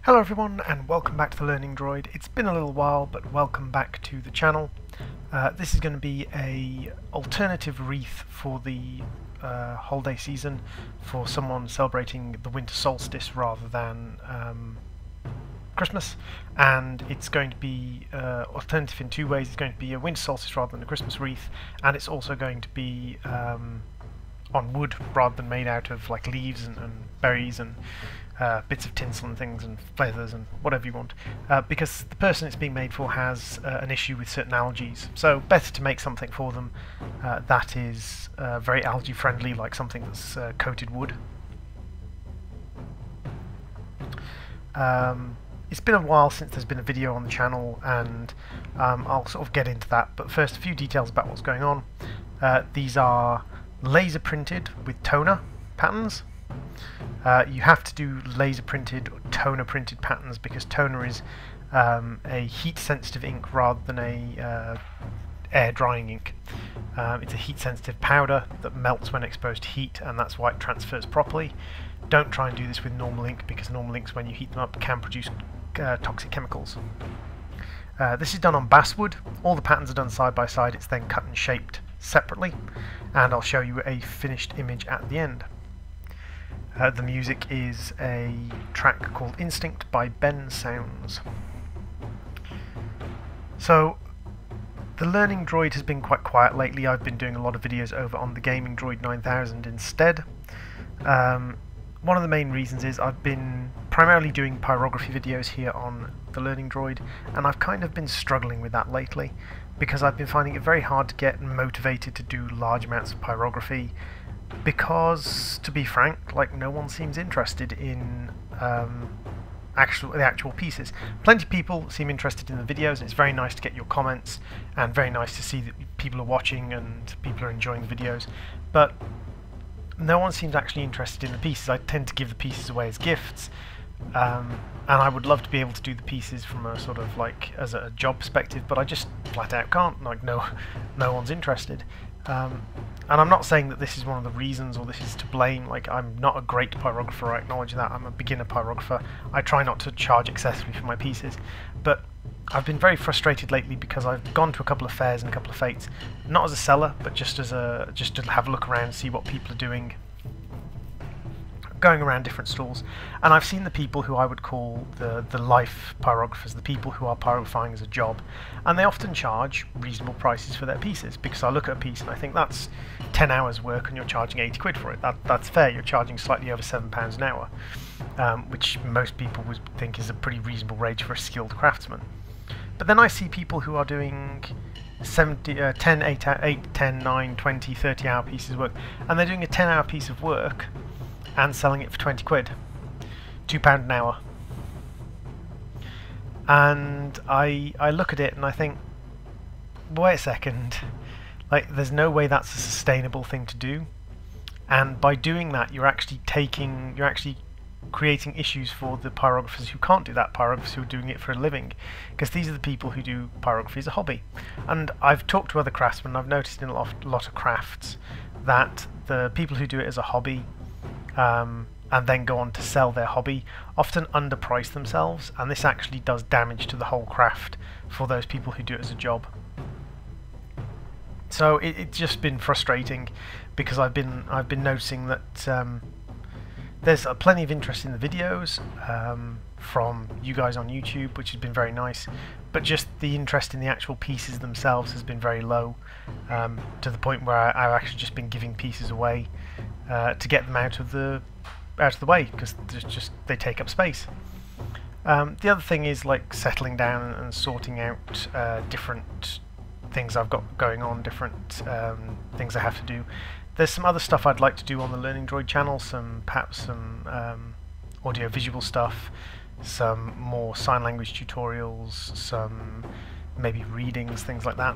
Hello everyone and welcome back to the Learning Droid. It's been a little while, but welcome back to the channel. This is going to be a alternative wreath for the holiday season for someone celebrating the winter solstice rather than Christmas, and it's going to be alternative in two ways. It's going to be a winter solstice rather than a Christmas wreath, and it's also going to be on wood rather than made out of like leaves and berries and bits of tinsel and things and feathers and whatever you want, because the person it's being made for has an issue with certain allergies, so better to make something for them that is very allergy friendly, like something that's coated wood. It's been a while since there's been a video on the channel, and I'll sort of get into that, but first a few details about what's going on. These are laser printed with toner patterns. You have to do laser printed or toner printed patterns because toner is a heat sensitive ink rather than a air drying ink. It's a heat sensitive powder that melts when exposed to heat, and that's why it transfers properly. Don't try and do this with normal ink because normal inks, when you heat them up, can produce toxic chemicals. This is done on basswood. All the patterns are done side by side. It's then cut and shaped separately, and I'll show you a finished image at the end. The music is a track called Instinct by Ben Sounds. So, the Learning Droid has been quite quiet lately. I've been doing a lot of videos over on the Gaming Droid 9000 instead. One of the main reasons is I've been primarily doing pyrography videos here on the Learning Droid, and I've kind of been struggling with that lately because I've been finding it very hard to get motivated to do large amounts of pyrography, because, to be frank, like, no one seems interested in the actual pieces. Plenty of people seem interested in the videos, and it's very nice to get your comments and very nice to see that people are watching and people are enjoying the videos, but no one seems actually interested in the pieces. I tend to give the pieces away as gifts, and I would love to be able to do the pieces from a sort of like as a job perspective, but I just flat out can't. Like, no one's interested. And I'm not saying that this is one of the reasons or this is to blame. Like, I'm not a great pyrographer, I acknowledge that. I'm a beginner pyrographer. I try not to charge excessively for my pieces, but I've been very frustrated lately because I've gone to a couple of fairs and a couple of fates, not as a seller, but just to have a look around, see what people are doing, going around different stalls, and I've seen the people who I would call the life pyrographers, the people who are pyrographing as a job, and they often charge reasonable prices for their pieces, because I look at a piece and I think that's 10 hours work and you're charging 80 quid for it. That's fair. You're charging slightly over £7 an hour, which most people would think is a pretty reasonable wage for a skilled craftsman. But then I see people who are doing 10, 8, 10, 9, 20, 30 hour pieces of work, and they're doing a 10 hour piece of work and selling it for 20 quid, £2 an hour. And I look at it and I think, wait a second, like, there's no way that's a sustainable thing to do, and by doing that you're actually creating issues for the pyrographers who can't do that, pyrographers who are doing it for a living, because these are the people who do pyrography as a hobby. And I've talked to other craftsmen, I've noticed in a lot of crafts that the people who do it as a hobby and then go on to sell their hobby often underprice themselves, and this actually does damage to the whole craft for those people who do it as a job. So it's just been frustrating because I've been noticing that there's plenty of interest in the videos from you guys on YouTube, which has been very nice, but just the interest in the actual pieces themselves has been very low, to the point where I've actually just been giving pieces away to get them out of the way, because they take up space. The other thing is like settling down and sorting out different things I've got going on, different things I have to do. There's some other stuff I'd like to do on the Learning Droid channel, perhaps some audio-visual stuff, some more sign language tutorials, some maybe readings, things like that.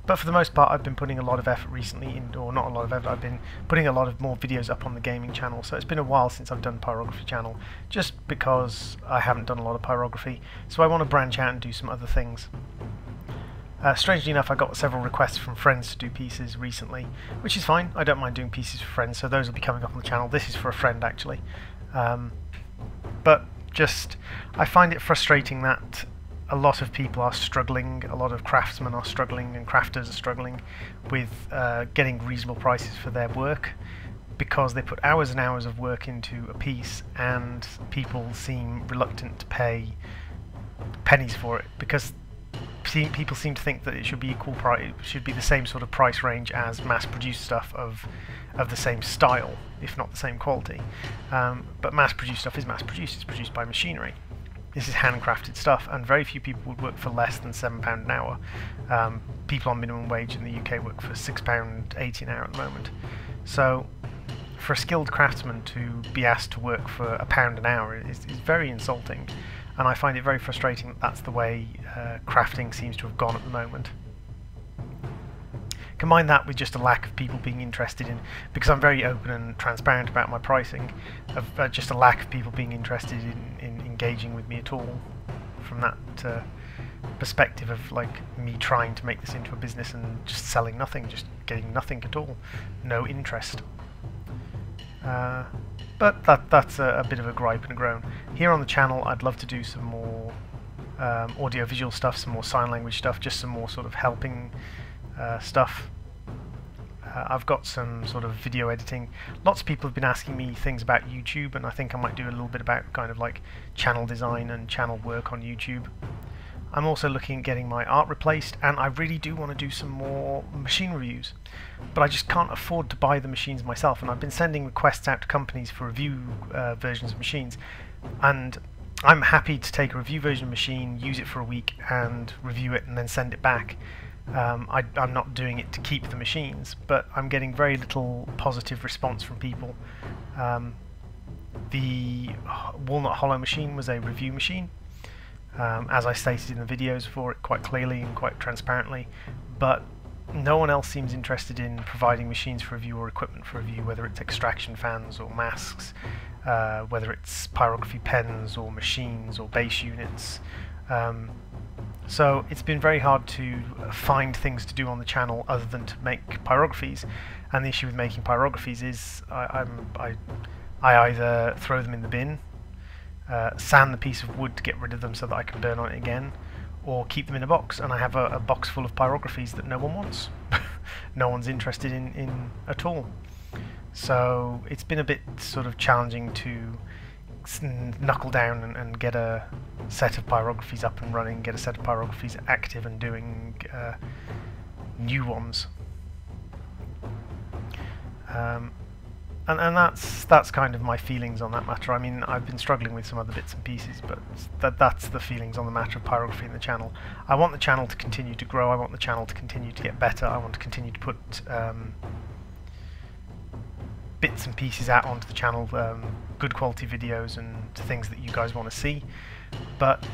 But for the most part, I've been putting a lot of effort recently, or not a lot of effort, I've been putting a lot of more videos up on the gaming channel, so it's been a while since I've done pyrography channel, just because I haven't done a lot of pyrography, so I want to branch out and do some other things. Strangely enough, I got several requests from friends to do pieces recently, which is fine. I don't mind doing pieces for friends, so those will be coming up on the channel. This is for a friend, actually. But I find it frustrating that a lot of people are struggling, a lot of craftsmen are struggling and crafters are struggling with getting reasonable prices for their work, because they put hours and hours of work into a piece and people seem reluctant to pay pennies for it, because people seem to think that it should be equal price, it should be the same sort of price range as mass-produced stuff of the same style, if not the same quality. But mass-produced stuff is mass-produced, it's produced by machinery. This is handcrafted stuff, and very few people would work for less than £7 an hour. People on minimum wage in the UK work for £6.80 an hour at the moment. So for a skilled craftsman to be asked to work for £1 an hour is very insulting, and I find it very frustrating that that's the way crafting seems to have gone at the moment. Combine that with just a lack of people being interested in, because I'm very open and transparent about my pricing, of just a lack of people being interested in engaging with me at all, from that perspective of like me trying to make this into a business and just selling nothing, just getting nothing at all, no interest. But that's a bit of a gripe and a groan. Here on the channel I'd love to do some more audio-visual stuff, some more sign language stuff, just some more sort of helping stuff. I've got some sort of video editing. Lots of people have been asking me things about YouTube, and I think I might do a little bit about kind of like channel design and channel work on YouTube. I'm also looking at getting my art replaced, and I really do want to do some more machine reviews, but I just can't afford to buy the machines myself, and I've been sending requests out to companies for review versions of machines, and I'm happy to take a review version of a machine, use it for a week and review it and then send it back. I'm not doing it to keep the machines, but I'm getting very little positive response from people. The Walnut Hollow machine was a review machine, as I stated in the videos for it quite clearly and quite transparently, but no one else seems interested in providing machines for review or equipment for review, whether it's extraction fans or masks, whether it's pyrography pens or machines or base units. So it's been very hard to find things to do on the channel other than to make pyrographies, and the issue with making pyrographies is I either throw them in the bin, sand the piece of wood to get rid of them so that I can burn on it again, or keep them in a box, and I have a box full of pyrographies that no one wants. No one's interested in at all. So it's been a bit sort of challenging to knuckle down and get a set of pyrographies up and running, get a set of pyrographies active and doing new ones. And that's kind of my feelings on that matter. I mean, I've been struggling with some other bits and pieces, but that's the feelings on the matter of pyrography in the channel. I want the channel to continue to grow, I want the channel to continue to get better, I want to continue to put bits and pieces out onto the channel, good quality videos and things that you guys want to see, but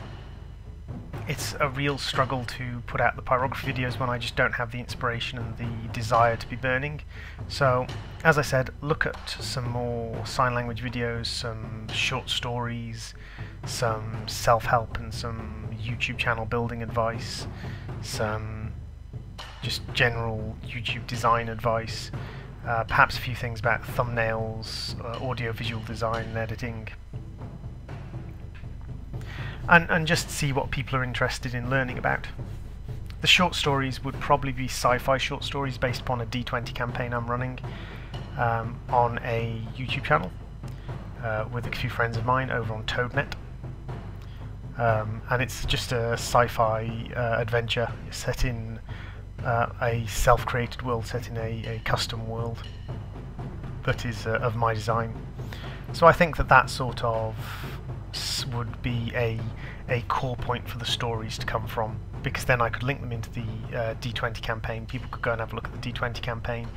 it's a real struggle to put out the pyrography videos when I just don't have the inspiration and the desire to be burning. So, as I said, look at some more sign language videos, some short stories, some self-help and some YouTube channel building advice, some just general YouTube design advice, perhaps a few things about thumbnails, audio-visual design and editing. And just see what people are interested in learning about. The short stories would probably be sci-fi short stories based upon a D20 campaign I'm running on a YouTube channel with a few friends of mine over on ToadNet. And it's just a sci-fi adventure set in a self-created world, set in a custom world that is of my design. So I think that sort of would be a core point for the stories to come from, because then I could link them into the D20 campaign. People could go and have a look at the D20 campaign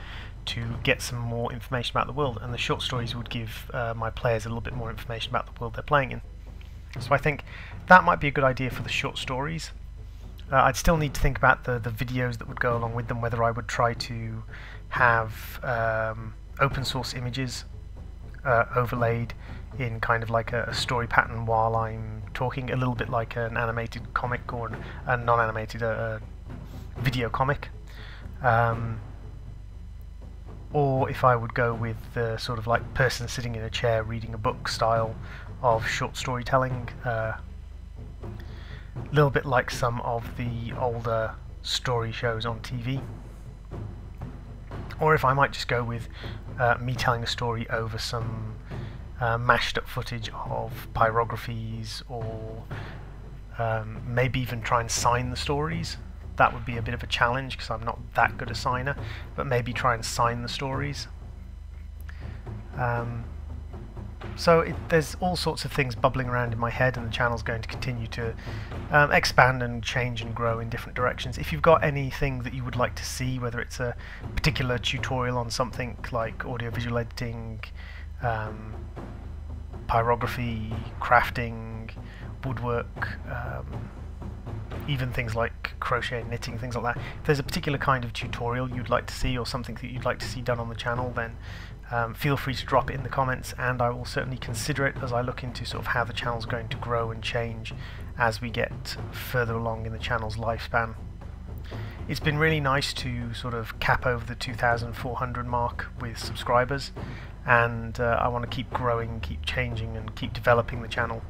to get some more information about the world, and the short stories would give my players a little bit more information about the world they're playing in. So I think that might be a good idea for the short stories. I'd still need to think about the videos that would go along with them, whether I would try to have open source images overlaid in kind of like a story pattern while I'm talking, a little bit like an animated comic or a non-animated video comic. or if I would go with the sort of like person sitting in a chair reading a book style of short storytelling, a little bit like some of the older story shows on TV. Or if I might just go with me telling a story over some mashed up footage of pyrographies, or maybe even try and sign the stories. That would be a bit of a challenge because I'm not that good a signer, but maybe try and sign the stories. So there's all sorts of things bubbling around in my head, and the channel's going to continue to expand and change and grow in different directions. If you've got anything that you would like to see, whether it's a particular tutorial on something like audiovisual editing, pyrography, crafting, woodwork, even things like crochet and knitting, things like that. If there's a particular kind of tutorial you'd like to see, or something that you'd like to see done on the channel, then feel free to drop it in the comments, and I will certainly consider it as I look into sort of how the channel's going to grow and change as we get further along in the channel's lifespan. It's been really nice to sort of cap over the 2,400 mark with subscribers, and I want to keep growing, keep changing, and keep developing the channel.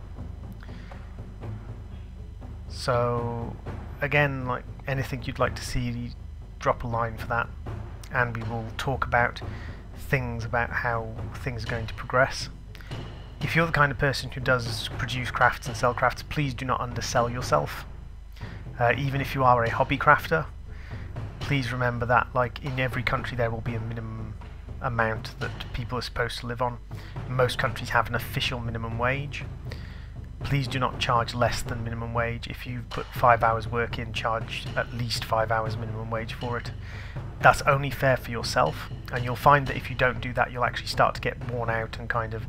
So again, like anything you'd like to see, drop a line for that, and we will talk about things about how things are going to progress. If you're the kind of person who does produce crafts and sell crafts, please do not undersell yourself. Even if you are a hobby crafter, please remember that like in every country there will be a minimum amount that people are supposed to live on. Most countries have an official minimum wage. Please do not charge less than minimum wage. If you've put 5 hours work in, charge at least 5 hours minimum wage for it. That's only fair for yourself, and you'll find that if you don't do that, you'll actually start to get worn out and kind of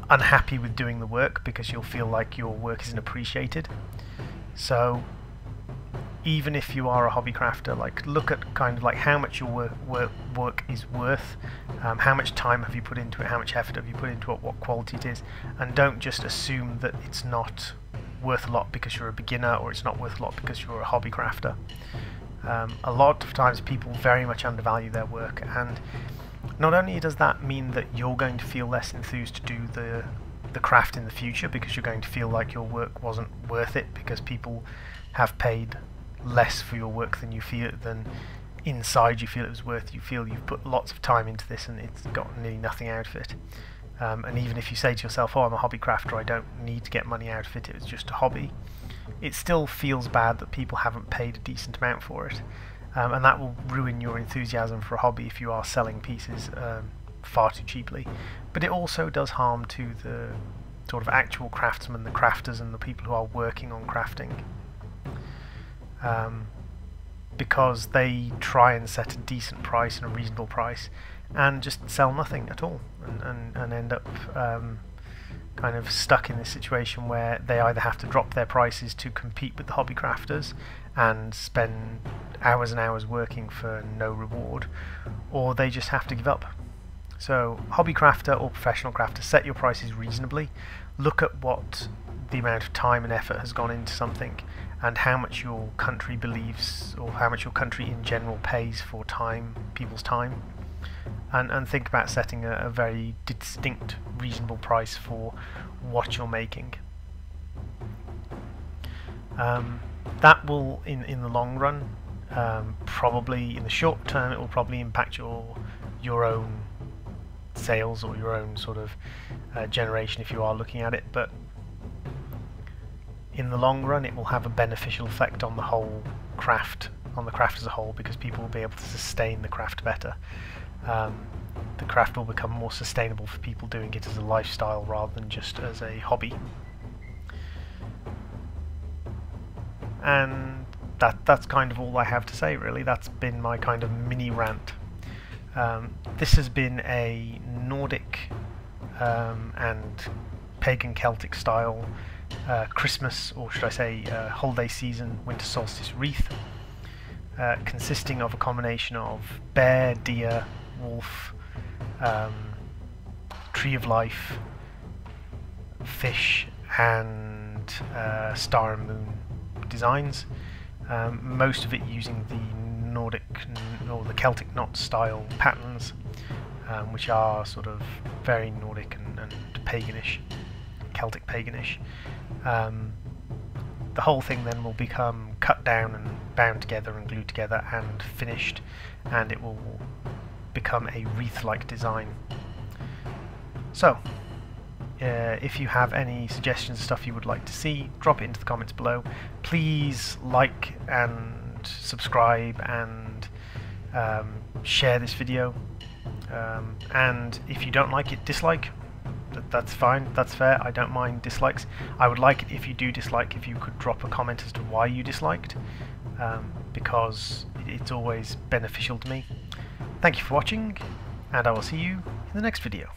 unhappy with doing the work, because you'll feel like your work isn't appreciated. So even if you are a hobby crafter, like look at kind of like how much your work is worth, how much time have you put into it, how much effort have you put into it, what quality it is, and don't just assume that it's not worth a lot because you're a beginner, or it's not worth a lot because you're a hobby crafter. A lot of times people very much undervalue their work, and not only does that mean that you're going to feel less enthused to do the craft in the future, because you're going to feel like your work wasn't worth it because people have paid less for your work than you feel, than inside you feel it was worth. You feel you've put lots of time into this and it's got nearly nothing out of it. And even if you say to yourself, oh, I'm a hobby crafter, I don't need to get money out of it, it's just a hobby, it still feels bad that people haven't paid a decent amount for it. And that will ruin your enthusiasm for a hobby if you are selling pieces far too cheaply. But it also does harm to the sort of actual craftsmen, the crafters, and the people who are working on crafting. Because they try and set a decent price and a reasonable price and just sell nothing at all, and end up kind of stuck in this situation where they either have to drop their prices to compete with the hobby crafters and spend hours and hours working for no reward, or they just have to give up. So hobby crafter or professional crafter, set your prices reasonably, look at what the amount of time and effort has gone into something, and how much your country believes, or how much your country in general pays for time, people's time, and think about setting a very distinct, reasonable price for what you're making. That will, in the long run, probably in the short term, it will probably impact your own sales or your own sort of generation if you are looking at it, but in the long run it will have a beneficial effect on the whole craft, on the craft as a whole, because people will be able to sustain the craft better. The craft will become more sustainable for people doing it as a lifestyle rather than just as a hobby. And that's kind of all I have to say, really. That's been my kind of mini rant. This has been a Nordic and pagan Celtic style Christmas, or should I say holiday season, winter solstice wreath, consisting of a combination of bear, deer, wolf, tree of life, fish, and star and moon designs, most of it using the Nordic or the Celtic knot style patterns, which are sort of very Nordic and paganish, Celtic paganish. The whole thing then will become cut down and bound together and glued together and finished, and it will become a wreath-like design. So, if you have any suggestions of stuff you would like to see, drop it into the comments below. Please like and subscribe and share this video. And if you don't like it, dislike. That's fine, that's fair, I don't mind dislikes. I would like it if you do dislike, if you could drop a comment as to why you disliked, because it's always beneficial to me. Thank you for watching, and I will see you in the next video.